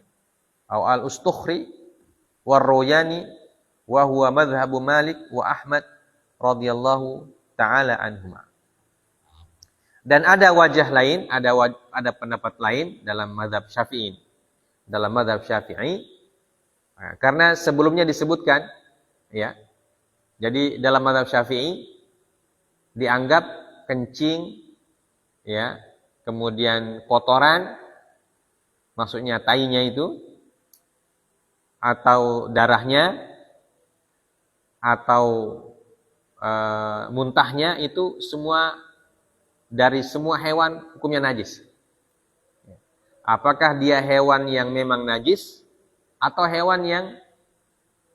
atau al-Ustukhri war-Ruyani wa huwa madhhabu Malik wa Ahmad radhiyallahu taala anhuma. Dan ada wajah lain, ada pendapat lain dalam mazhab Syafi'i. Dalam mazhab Syafi'i, karena sebelumnya disebutkan, ya. Jadi dalam mazhab Syafi'i dianggap kencing, ya, kemudian kotoran, maksudnya tainya itu, atau darahnya, atau muntahnya itu semua dari semua hewan hukumnya najis. Apakah dia hewan yang memang najis atau hewan yang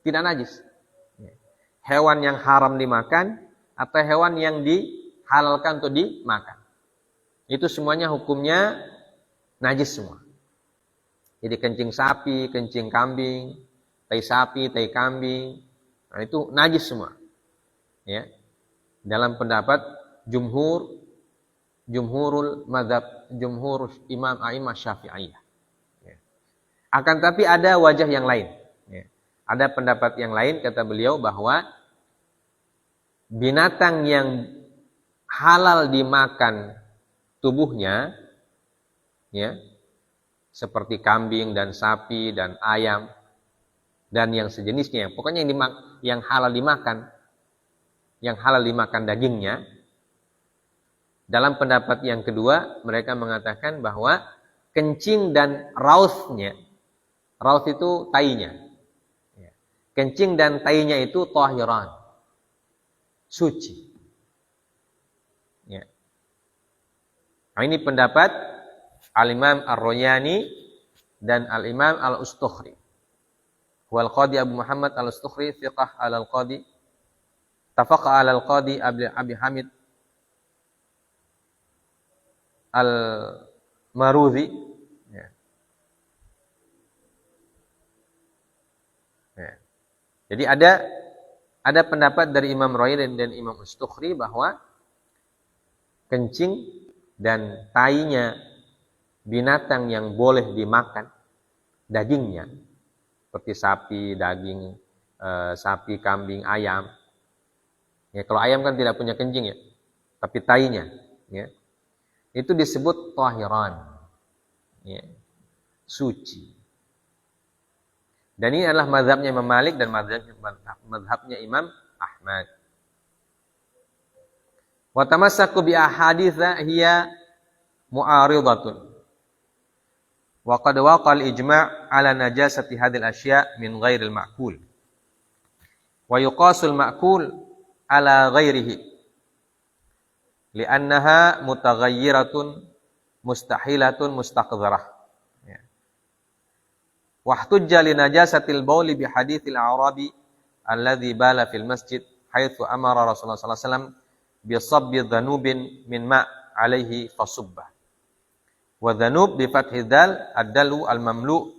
tidak najis? Hewan yang haram dimakan atau hewan yang dihalalkan untuk dimakan? Itu semuanya hukumnya najis semua. Jadi kencing sapi, kencing kambing, tai sapi, tai kambing, nah itu najis semua. Ya. Dalam pendapat jumhurul mazhab, jumhur imam a'imah Syafi'iyah. Ya. Akan tapi ada wajah yang lain. Ya. Ada pendapat yang lain, kata beliau, bahwa binatang yang halal dimakan tubuhnya, ya, seperti kambing dan sapi dan ayam dan yang sejenisnya, pokoknya yang halal dimakan, dagingnya. Dalam pendapat yang kedua, mereka mengatakan bahwa kencing dan rausnya, raus itu tainya, kencing dan tainya itu tahiran, suci. Ya. Nah, ini pendapat Al-Imam Ar-Royani dan Al-Imam Al-Ustukhri. Wal Qadi Abu Muhammad Al-Ustukhri thiqah al-Qadi, tafaqa al-Qadi Abi Hamid Al-Maruzi. Ya. Ya. Jadi ada pendapat dari Imam Royani dan Imam Ustukhri bahwa kencing dan tainya binatang yang boleh dimakan dagingnya, seperti sapi, daging sapi, kambing, ayam. Ya, kalau ayam kan tidak punya kencing ya, tapi tainya, ya, itu disebut tahiran, ya, suci. Dan ini adalah mazhabnya Imam Malik dan mazhabnya Imam Ahmad. Wa tamassaku bi ahaditsa hiya mu'aridatun. Wa qad waqa al-ijma' ala najasati hadhil asya' min ghairil ma'kul. Wa yuqasul ma'kul ala ghairihi. Li'annaha mutaghayyiratun mustahilatun mustaqdharah. Ya. Wahtujja li najasatil bauli bi haditsil a'rabi alladhi bala fil masjid haitsu amara Rasulullah sallallahu alaihi wasallam bi sabbi dhanubin min ma' alaihi fasubba. Wa dhanub bi fathi dzal ad-dalu al-mamlu'.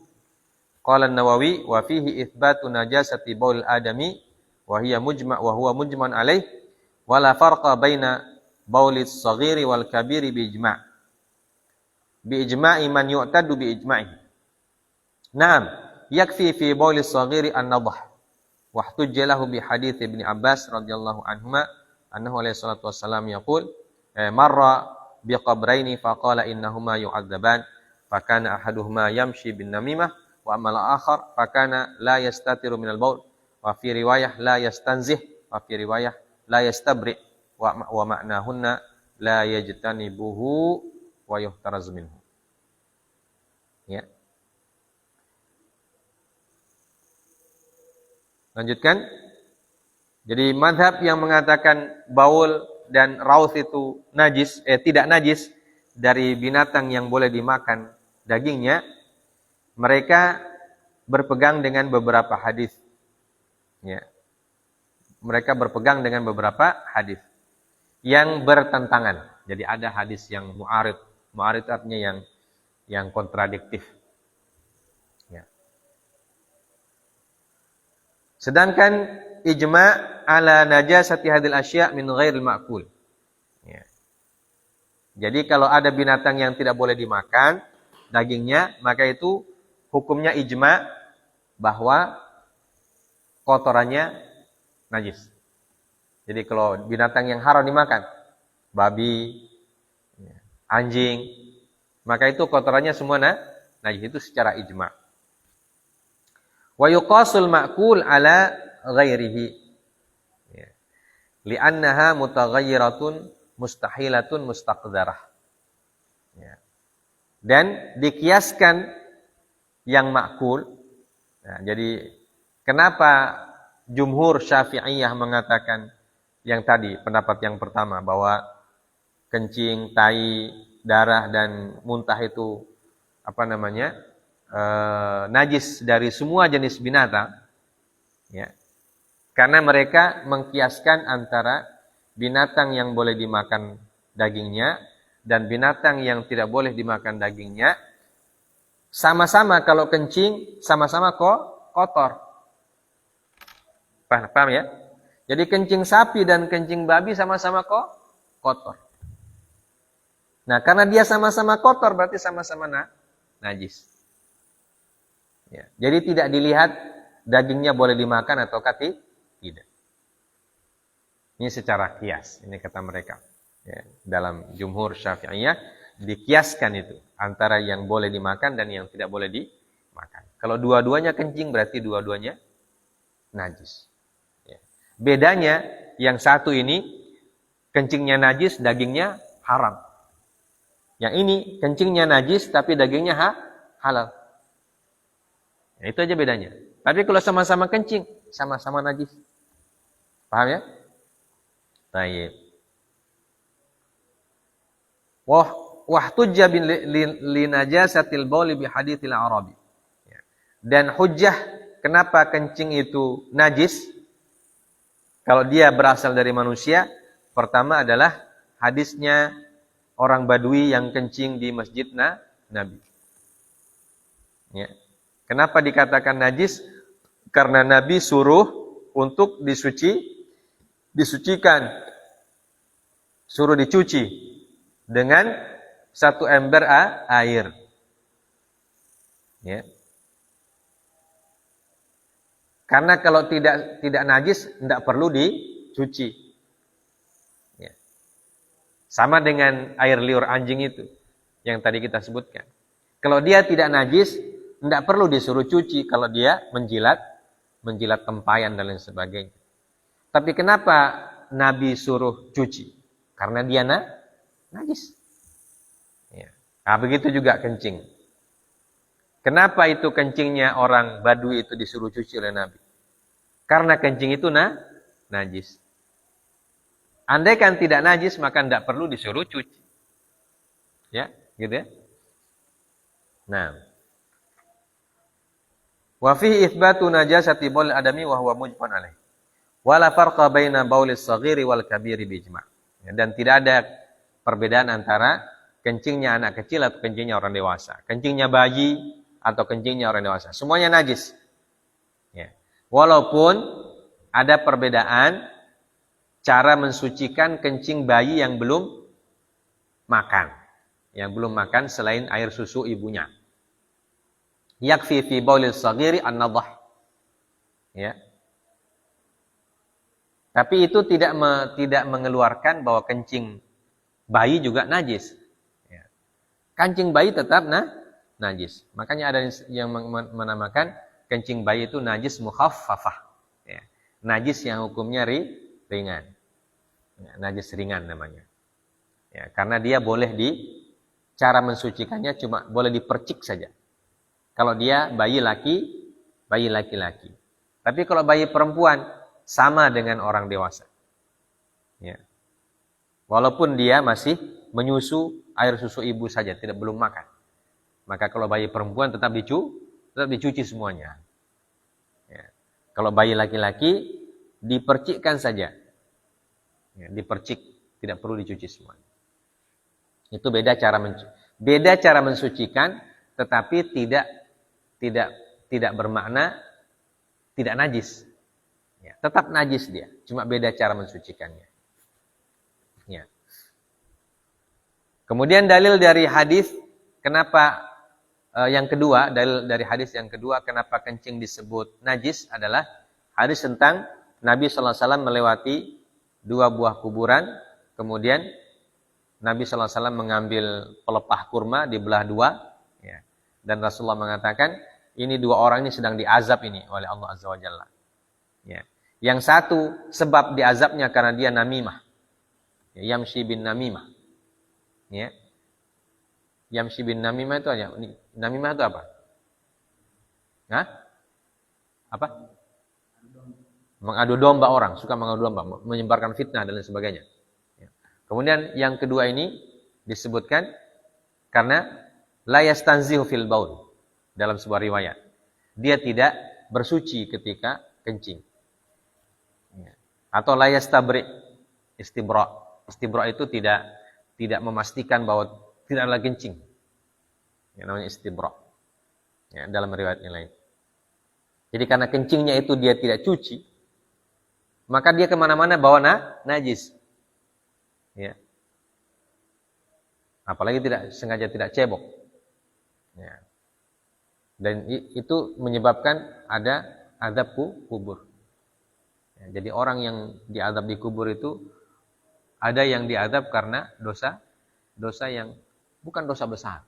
Qala an-Nawawi wa fihi itsbatu najasati baul adami wa huwa mujman alaih wa la farqa baina baulis saghiri wal kabiri bi ijma'i man yu'tadu bi ijma'i. Naam, yakfi fi baulis saghiri an-nadhah Wahtujja lahu bi hadits Ibnu Abbas radhiyallahu anhuma annahu alaihi salatu wassalam yaqul marra bi qabraini faqala innahuma yu'adzaban fakana ahaduhuma yamshi bin namimah wa amal akhar fakana la yastatiru minal baul wa fi riwayah la yastanzih wa fi riwayah la yastabri wa ma'nahunna la yajtanibuhu wa yuhtaraz minhu. Ya. Lanjutkan. Jadi mazhab yang mengatakan baul dan raus itu najis, tidak najis dari binatang yang boleh dimakan dagingnya, mereka berpegang dengan beberapa hadis. Ya. Mereka berpegang dengan beberapa hadis yang bertentangan. Jadi ada hadis yang mu'arid. Mu'arid artinya yang kontradiktif. Ya. Sedangkan ijma' ala najasati hadil asya' min ghairil ma'kul. Ya. Jadi kalau ada binatang yang tidak boleh dimakan dagingnya, maka itu hukumnya ijma' bahwa kotorannya najis. Jadi kalau binatang yang haram dimakan, babi, anjing, maka itu kotorannya semua najis, itu secara ijma'. Wa yuqasul ma'kul ala ghairihi. Ya. Li'annaha mutaghayyiratun mustahilatun mustaqdarah. Ya. Dan dikiaskan yang ma'kul. Nah, jadi kenapa jumhur Syafi'iyah mengatakan yang tadi, pendapat yang pertama bahwa kencing, tai, darah dan muntah itu najis dari semua jenis binatang, ya. Karena mereka mengkiaskan antara binatang yang boleh dimakan dagingnya dan binatang yang tidak boleh dimakan dagingnya, sama-sama kalau kencing, sama-sama kotor. Paham ya? Jadi kencing sapi dan kencing babi sama-sama kotor. Nah, karena dia sama-sama kotor berarti sama-sama najis. Ya. Jadi tidak dilihat dagingnya boleh dimakan atau tidak. Ini secara kias, ini kata mereka. Ya. Dalam jumhur Syafi'iyah dikiaskan itu antara yang boleh dimakan dan yang tidak boleh dimakan. Kalau dua-duanya kencing berarti dua-duanya najis. Ya. Bedanya yang satu ini kencingnya najis, dagingnya haram. Yang ini kencingnya najis tapi dagingnya halal. Ya, itu aja bedanya. Tapi kalau sama-sama kencing, sama-sama najis. Paham ya? Baik. Wahtujja li najasatil bauli bi haditsil Arabi. Ya. Dan hujjah kenapa kencing itu najis? Kalau dia berasal dari manusia, pertama adalah hadisnya orang Badui yang kencing di masjid Nabi. Ya. Kenapa dikatakan najis? Karena Nabi suruh untuk disucikan. Suruh dicuci dengan satu ember air. Ya. Karena kalau tidak najis, tidak perlu dicuci. Ya. Sama dengan air liur anjing itu yang tadi kita sebutkan. Kalau dia tidak najis, tidak perlu disuruh cuci kalau dia menjilat tempayan dan lain sebagainya. Tapi kenapa Nabi suruh cuci? Karena dia najis. Ya. Nah, begitu juga kencing. Kenapa itu kencingnya orang Badui itu disuruh cuci oleh Nabi? Karena kencing itu najis. Andai kan tidak najis, maka tidak perlu disuruh cuci. Ya, gitu ya. Nah. Wa fi itsbatu najasati baul adami wa huwa mujman alaih. Wala farqa baina baulis shaghiri wal kabiri bijma'. Dan tidak ada perbedaan antara kencingnya anak kecil atau kencingnya orang dewasa. Kencingnya bayi atau kencingnya orang dewasa. Semuanya najis. Ya. Walaupun ada perbedaan cara mensucikan kencing bayi yang belum makan. Yang belum makan selain air susu ibunya. Yakfi fi baulil saghiri an-nadhah. Ya. Tapi itu tidak mengeluarkan bahwa kencing bayi juga najis. Ya. Kencing bayi tetap najis. Makanya ada yang menamakan kencing bayi itu najis mukhaffafah. Ya. Najis yang hukumnya ringan. Ya, najis ringan namanya. Ya, karena dia boleh cara mensucikannya cuma boleh dipercik saja. Kalau dia bayi laki-laki. Tapi kalau bayi perempuan sama dengan orang dewasa. Ya. Walaupun dia masih menyusu air susu ibu saja, belum makan. Maka kalau bayi perempuan tetap dicuci semuanya. Ya. Kalau bayi laki-laki dipercikkan saja. Ya, dipercik, tidak perlu dicuci semuanya. Itu beda cara mensucikan, tetapi tidak bermakna tidak najis. Ya, tetap najis dia, cuma beda cara mensucikannya. Ya. Kemudian dalil dari hadis kenapa dalil dari hadis yang kedua kenapa kencing disebut najis adalah hadis tentang Nabi sallallahu alaihi wasallam melewati 2 buah kuburan, kemudian Nabi SAW mengambil pelepah kurma dibelah 2, ya. Dan Rasulullah mengatakan, ini 2 orang ini sedang diazab ini oleh Allah Azza wa Jalla. Ya. Yang satu sebab diazabnya karena dia namimah. Ya, Yamshi bin namimah. Ya. Yamshi bin namimah itu aja. Namimah itu apa? Hah? Apa? Mengadu domba orang, suka mengadu domba, menyebarkan fitnah dan lain sebagainya. Kemudian yang kedua ini disebutkan karena la yastanzihu fil baul dalam sebuah riwayat. Dia tidak bersuci ketika kencing. Atau la yastabri istibra. Istibra itu tidak memastikan bahwa tidak ada kencing. Yang namanya istibra. Ya, dalam riwayat yang lain. Jadi karena kencingnya itu dia tidak cuci, maka dia kemana-mana bawa najis. Ya. Apalagi sengaja tidak cebok. Ya. Dan itu menyebabkan ada azab kubur. Ya, jadi orang yang diazab di kubur itu ada yang diazab karena dosa yang bukan dosa besar.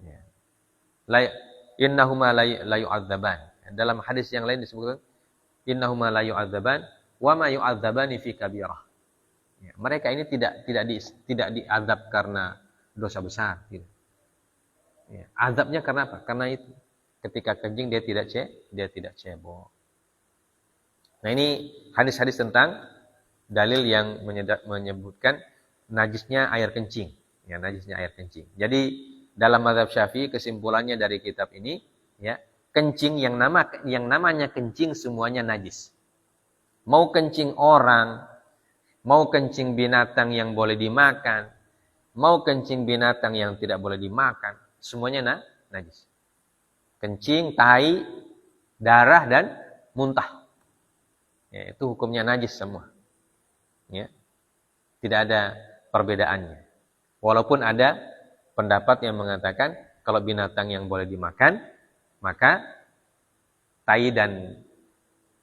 Ya. Innahuma la yu'adzaban. Dalam hadis yang lain disebutkan innahuma la yu'adzaban wa ma yu'adzabani fi kabirah. Ya, mereka ini tidak diazab karena dosa besar. Gitu. Ya, azabnya karena apa? Karena itu ketika kencing dia tidak cebok. Nah ini hadis-hadis tentang dalil yang menyebutkan najisnya air kencing. Ya, najisnya air kencing. Jadi dalam mazhab Syafi'i kesimpulannya dari kitab ini, ya kencing yang namanya kencing semuanya najis. Mau kencing orang, mau kencing binatang yang boleh dimakan, mau kencing binatang yang tidak boleh dimakan, semuanya najis. Kencing, tai, darah, dan muntah. Ya, itu hukumnya najis semua. Ya. Tidak ada perbedaannya. Walaupun ada pendapat yang mengatakan kalau binatang yang boleh dimakan, maka tai dan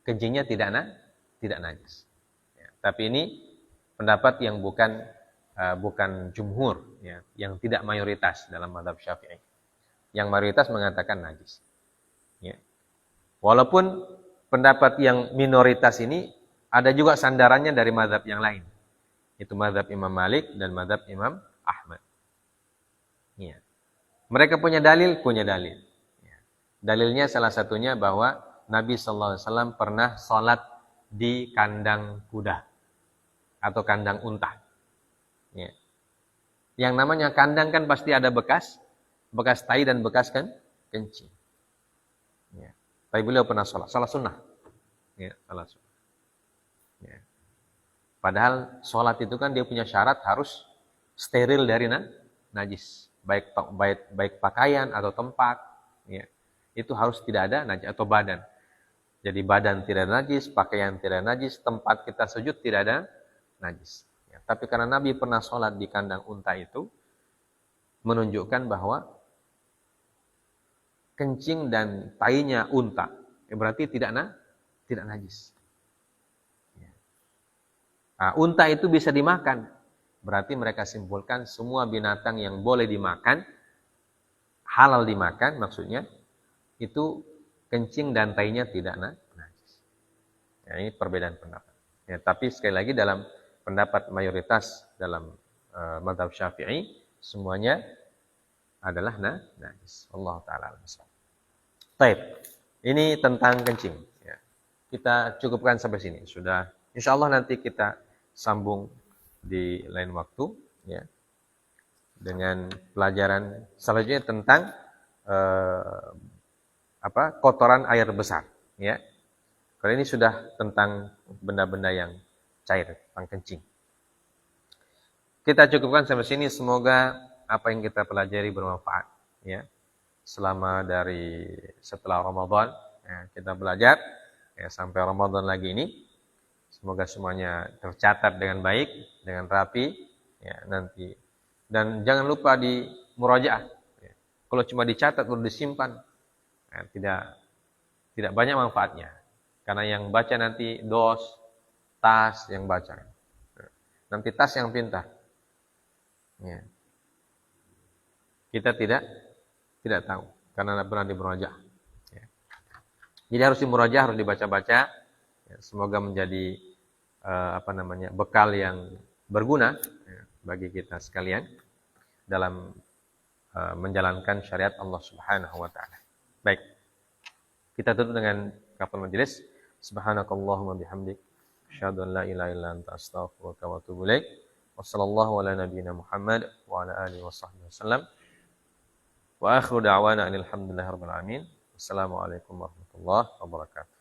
kencingnya tidak najis. Ya. Tapi ini pendapat yang bukan jumhur, ya, yang tidak mayoritas dalam mazhab Syafi'i. Yang mayoritas mengatakan najis. Ya. Walaupun pendapat yang minoritas ini ada juga sandarannya dari mazhab yang lain. Itu mazhab Imam Malik dan mazhab Imam Ahmad. Ya. Mereka punya dalil. Ya. Dalilnya salah satunya bahwa Nabi SAW pernah sholat di kandang kuda atau kandang unta. Ya. Yang namanya kandang kan pasti ada bekas tai dan bekas kencing. Ya. Tapi beliau pernah sholat sunnah. Ya, sholat sunnah. Ya. Padahal sholat itu kan dia punya syarat harus steril dari najis, baik pakaian atau tempat. Ya. Itu harus tidak ada najis atau badan. Jadi badan tidak najis, pakaian tidak najis, tempat kita sujud tidak ada najis. Ya, tapi karena Nabi pernah sholat di kandang unta itu, menunjukkan bahwa kencing dan tainya unta, ya berarti tidak najis. Ya. Nah, unta itu bisa dimakan. Berarti mereka simpulkan semua binatang yang boleh dimakan, halal dimakan maksudnya, itu kencing dan tainya tidak najis. Ya, ini perbedaan pendapat. Ya, tapi sekali lagi dalam pendapat mayoritas dalam mazhab Syafi'i, semuanya adalah najis. Allah taala alam. Baik. Ini tentang kencing. Ya. Kita cukupkan sampai sini. Sudah. Insyaallah nanti kita sambung di lain waktu. Ya. Dengan pelajaran selanjutnya tentang kotoran air besar. Ya. Karena ini sudah tentang benda-benda yang cair, tentang kencing. Kita cukupkan sampai sini. Semoga apa yang kita pelajari bermanfaat. Ya. Selama dari setelah Ramadan ya, kita belajar ya, sampai Ramadan lagi ini, semoga semuanya tercatat dengan baik, dengan rapi ya, nanti. Dan jangan lupa di murajaah ya. Kalau cuma dicatat atau disimpan ya, tidak banyak manfaatnya, karena yang baca nanti tas yang baca nanti tas yang pintar ya. Kita tidak tahu karena tidak pernah dimurajaah. Ya. Jadi harus dimurajaah, harus dibaca-baca. Ya, semoga menjadi bekal yang berguna ya, bagi kita sekalian dalam menjalankan syariat Allah Subhanahu wa taala. Baik. Kita tutup dengan kafaratul majelis. Subhanakallahumma bihamdik asyhadu an la ilaha illa anta astaghfiruka wa atubu ilaik. Wassallallahu ala nabiyyina Muhammad wa ala alihi washabbihi wasallam. Wa akhiru da'wana alhamdulillahirabbil alamin. Wassalamualaikum warahmatullahi wabarakatuh.